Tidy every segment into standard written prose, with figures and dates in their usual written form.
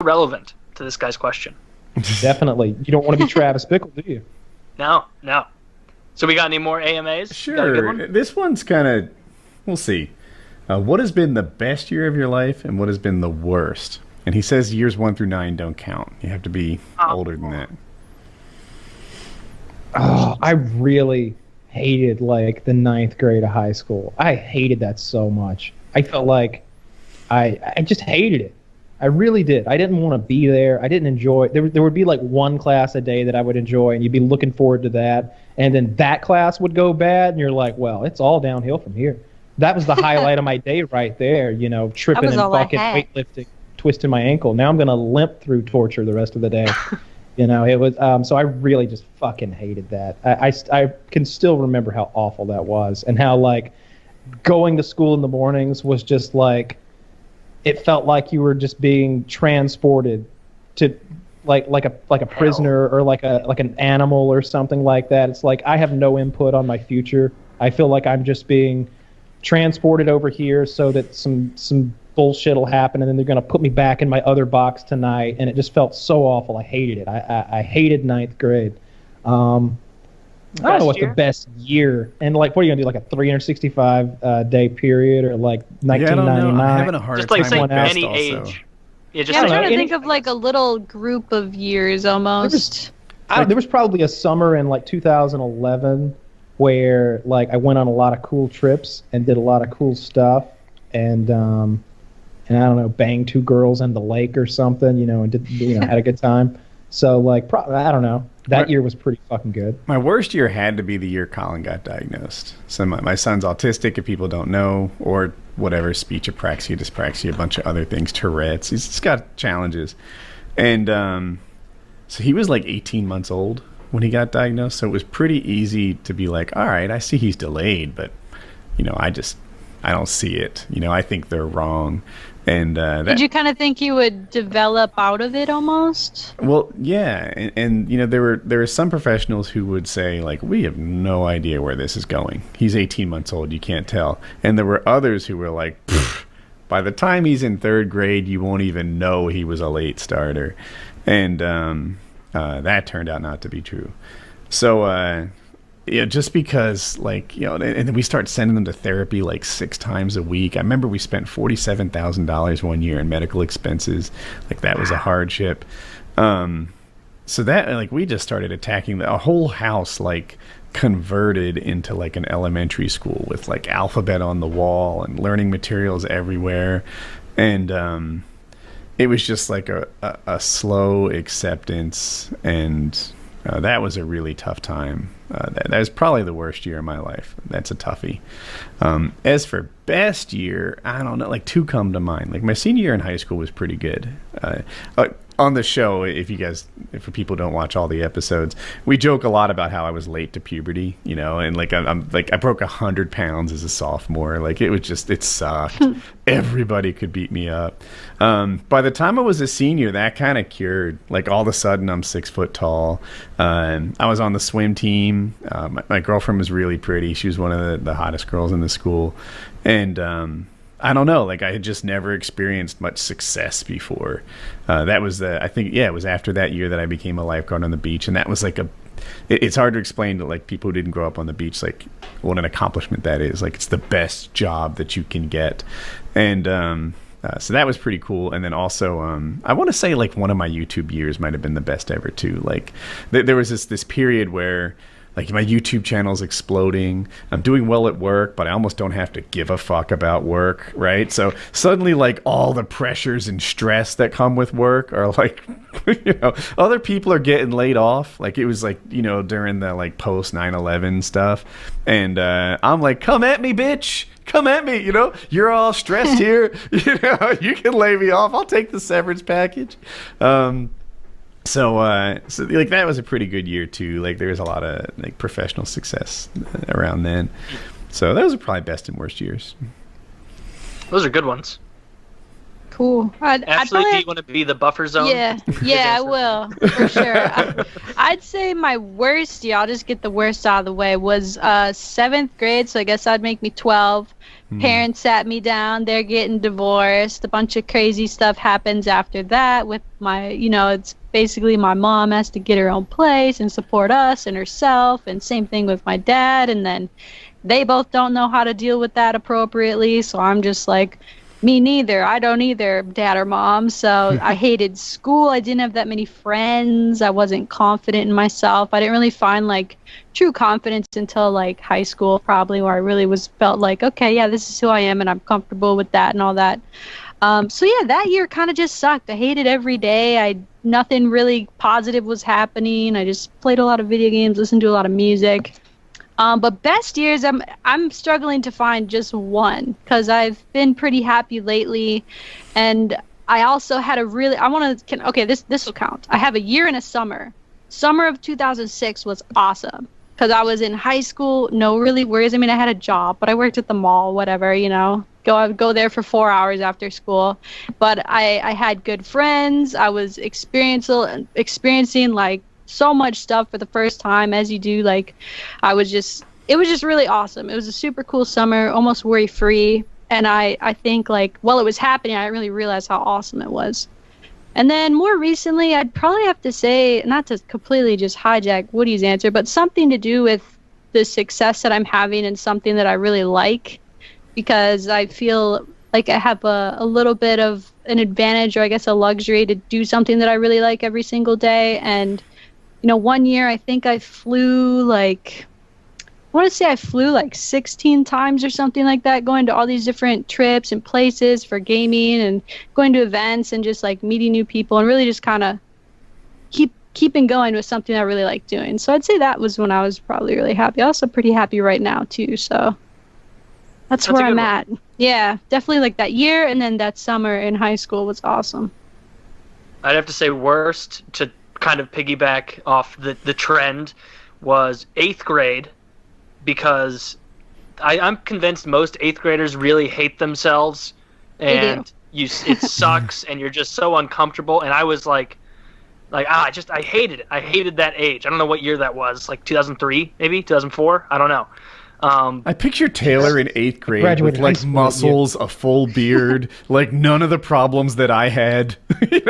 relevant to this guy's question. Definitely. You don't want to be Travis Bickle, do you? No. So we got any more AMAs? Sure. This one's kind of, we'll see. What has been the best year of your life and what has been the worst? And he says years 1 through 9 don't count. You have to be older than that. Oh, I really hated like the 9th grade of high school. I hated that so much. I felt like I just hated it. I really did. I didn't want to be there. I didn't enjoy it. There would be like one class a day that I would enjoy, and you'd be looking forward to that. And then that class would go bad, and you're like, well, it's all downhill from here. That was the highlight of my day right there, you know, tripping and fucking weightlifting, twisting my ankle. Now I'm going to limp through torture the rest of the day. You know, it was, so I really just fucking hated that. I can still remember how awful that was, and how, like, going to school in the mornings was just like, it felt like you were just being transported to like a prisoner or like an animal or something like that. It's like I have no input on my future. I feel like I'm just being transported over here so that some bullshit will happen, and then they're gonna put me back in my other box tonight. And it just felt so awful. I hated it. I hated 9th grade. I don't know what's the best year. And like, what are you gonna do? Like a 365 day period, or like 1999? I'm having a hard just like time with any best age. also. Yeah, I'm trying to think of like a little group of years almost. There was probably a summer in like 2011 where like I went on a lot of cool trips and did a lot of cool stuff, and I don't know, banged 2 girls in the lake or something, you know, and did, you know, had a good time. So like, I don't know. That year was pretty fucking good. My worst year had to be the year Colin got diagnosed. So my son's autistic, if people don't know, or whatever, speech apraxia, dyspraxia, a bunch of other things, Tourette's. He's got challenges. And so he was like 18 months old when he got diagnosed. So it was pretty easy to be like, all right, I see he's delayed, but, you know, I don't see it. You know, I think they're wrong. And did you kind of think you would develop out of it almost? Well, yeah, and you know, there were some professionals who would say, like, we have no idea where this is going. He's 18 months old, you can't tell. And there were others who were like, by the time he's in 3rd grade, you won't even know he was a late starter. And that turned out not to be true. So yeah, just because, like, you know, and then we start sending them to therapy like 6 times a week. I remember we spent $47,000 one year in medical expenses. Like, that was a hardship. So that, like, we just started attacking a whole house, like, converted into like an elementary school with like alphabet on the wall and learning materials everywhere. And it was just like a slow acceptance, and that was a really tough time. That was probably the worst year of my life. That's a toughie. As for best year, I don't know. Like, 2 come to mind. Like, my senior year in high school was pretty good. On the show, if people don't watch all the episodes, we joke a lot about how I was late to puberty, you know, and like I'm like I broke 100 pounds as a sophomore. Like, it sucked. Everybody could beat me up. By the time I was a senior, that kind of cured. Like, all of a sudden, I'm 6 foot tall. I was on the swim team. My girlfriend was really pretty. She was one of the hottest girls in the school, and I don't know, like, I had just never experienced much success before. That was it was after that year that I became a lifeguard on the beach, and that was like it's hard to explain to like people who didn't grow up on the beach, like, what an accomplishment that is. Like, it's the best job that you can get. And so that was pretty cool. And then also, I want to say, like, one of my YouTube years might have been the best ever too. Like, there was this period where, like, my YouTube channel's exploding. I'm doing well at work, but I almost don't have to give a fuck about work, right? So suddenly, like, all the pressures and stress that come with work are like, you know, other people are getting laid off. Like, it was like, you know, during the like post 9/11 stuff, and I'm like, come at me, bitch. Come at me, you know. You're all stressed here. You know, you can lay me off. I'll take the severance package. So like, that was a pretty good year too. Like, there was a lot of like professional success around then. So those are probably best and worst years. Those are good ones. cool. I'd Ashley, probably do you want to be the buffer zone? Yeah, I will, for sure. I'd say my worst year, I'll just get the worst out of the way, was 7th grade, so I guess that'd make me 12. Parents sat me down, they're getting divorced. A bunch of crazy stuff happens after that with my, it's basically my mom has to get her own place and support us and herself, and same thing with my dad, and then they both don't know how to deal with that appropriately, so I'm just like, me neither. I don't either, dad or mom. So I hated school. I didn't have that many friends. I wasn't confident in myself. I didn't really find like true confidence until like high school, probably, where I really felt like, okay, yeah, this is who I am and I'm comfortable with that and all that. So yeah, that year kind of just sucked. I hated every day. Nothing really positive was happening. I just played a lot of video games, listened to a lot of music. But best years, I'm struggling to find just one, because I've been pretty happy lately, and I also had this will count. I have a year and a summer. Summer of 2006 was awesome, because I was in high school, no really worries. I mean, I had a job, but I worked at the mall, whatever, go there for 4 hours after school. But I had good friends. I was experiencing like so much stuff for the first time, as you do. Like, it was just really awesome. It was a super cool summer, almost worry free. And I think, like, while it was happening, I didn't really realize how awesome it was. And then more recently, I'd probably have to say, not to completely just hijack Woody's answer, but something to do with the success that I'm having and something that I really like, because I feel like I have a little bit of an advantage, or I guess a luxury, to do something that I really like every single day. And one year I think I flew like 16 times or something like that, going to all these different trips and places for gaming and going to events and just like meeting new people, and really just kind of keeping going with something I really like doing. So I'd say that was when I was probably really happy. Also pretty happy right now too, so that's where I'm at. Yeah, definitely like that year, and then that summer in high school was awesome. I'd have to say worst, to kind of piggyback off the trend, was 8th grade, because I'm convinced most 8th graders really hate themselves, and it sucks, and you're just so uncomfortable. And I was I hated it. I hated that age. I don't know what year that was, like 2003, maybe 2004. I don't know. I picture Taylor in 8th grade with like muscles, a full beard, like none of the problems that I had. I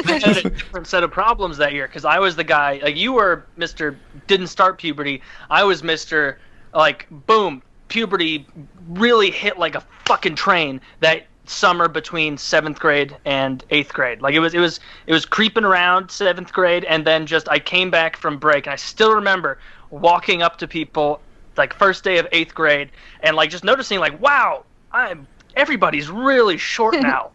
had a different set of problems that year, because I was the guy, like, you were Mr. didn't start puberty. I was Mr. like, boom, puberty really hit like a fucking train that summer between 7th grade and 8th grade. Like, it was creeping around 7th grade, and then just I came back from break, and I still remember walking up to people like first day of 8th grade, and like just noticing like, wow, everybody's really short now.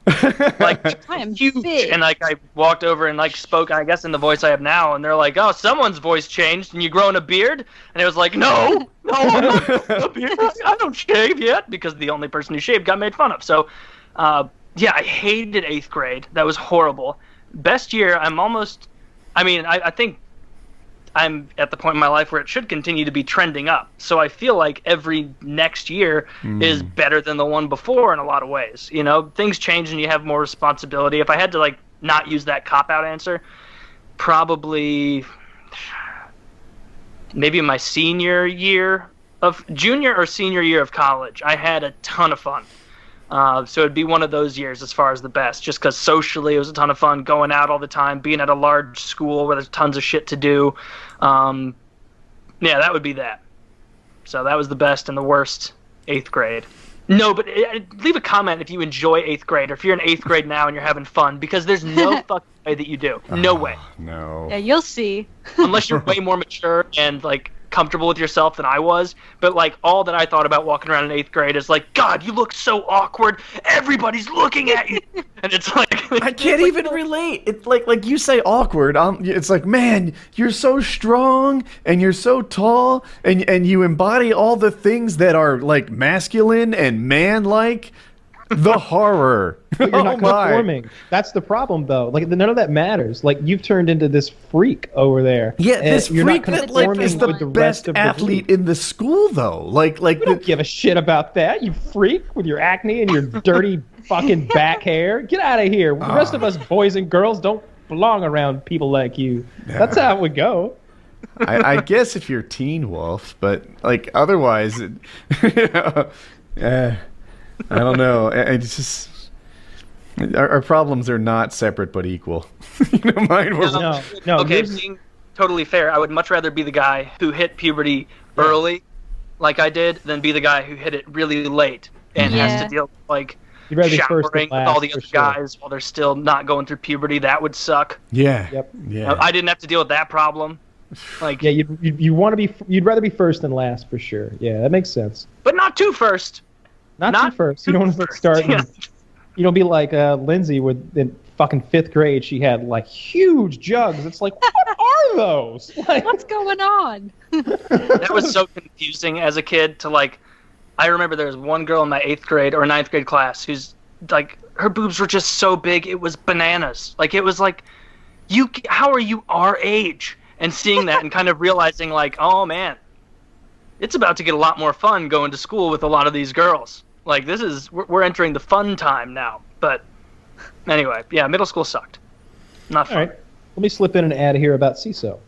Like, I am huge. big. And like I walked over and like spoke, I guess, in the voice I have now, and they're like, oh, someone's voice changed, and you growing a beard? And it was like, no, I'm not growing a beard. I don't shave yet, because the only person who shaved got made fun of. So yeah, I hated 8th grade. That was horrible. Best year, I think I'm at the point in my life where it should continue to be trending up. So I feel like every next year is better than the one before in a lot of ways. Things change and you have more responsibility. If I had to like not use that cop-out answer, probably maybe my junior or senior year of college, I had a ton of fun. So it'd be one of those years as far as the best, just because socially it was a ton of fun, going out all the time, being at a large school where there's tons of shit to do. Yeah, that would be that. So that was the best and the worst 8th grade. No, but leave a comment if you enjoy 8th grade, or if you're in 8th grade now and you're having fun, because there's no fucking way that you do. No way. No. Yeah, you'll see. Unless you're way more mature and like comfortable with yourself than I was. But like, all that I thought about walking around in 8th grade is like, God, you look so awkward. Everybody's looking at you. And it's like, I can't even relate. It's like you say awkward. It's like, man, you're so strong and you're so tall and you embody all the things that are like masculine and man-like. The horror. But you're not conforming. That's the problem, though. Like, none of that matters. Like, you've turned into this freak over there. Yeah, this you're freak not that like is the with the best rest of the athlete group. in the school, though. Like We don't give a shit about that, you freak, with your acne and your dirty fucking back hair. Get out of here. The rest of us boys and girls don't belong around people like you. That's how it would go. I guess if you're Teen Wolf, but like otherwise, I don't know. It's just our problems are not separate but equal. Mine were. No. Okay, being totally fair, I would much rather be the guy who hit puberty early, like I did, than be the guy who hit it really late and has to deal with like You'd rather be first showering than with all last, the for other sure. guys while they're still not going through puberty. That would suck. Yeah. Yep. Yeah. I didn't have to deal with that problem. Like, Yeah, you want to be. You'd rather be first than last for sure. Yeah, that makes sense. but not too first. Not too first. You too don't want to first. start. Yeah. You don't be like Lindsay with in fucking 5th grade. She had like huge jugs. It's like, what are those? Like, What's going on? That was so confusing as a kid to like. I remember there was one girl in my 8th grade or 9th grade class who's like her boobs were just so big it was bananas. Like it was like, how are you our age? And seeing that and kind of realizing like, oh man, it's about to get a lot more fun going to school with a lot of these girls. Like we're entering the fun time now. But anyway, yeah, middle school sucked. Not fun. all right. Let me slip in an ad here about CISO.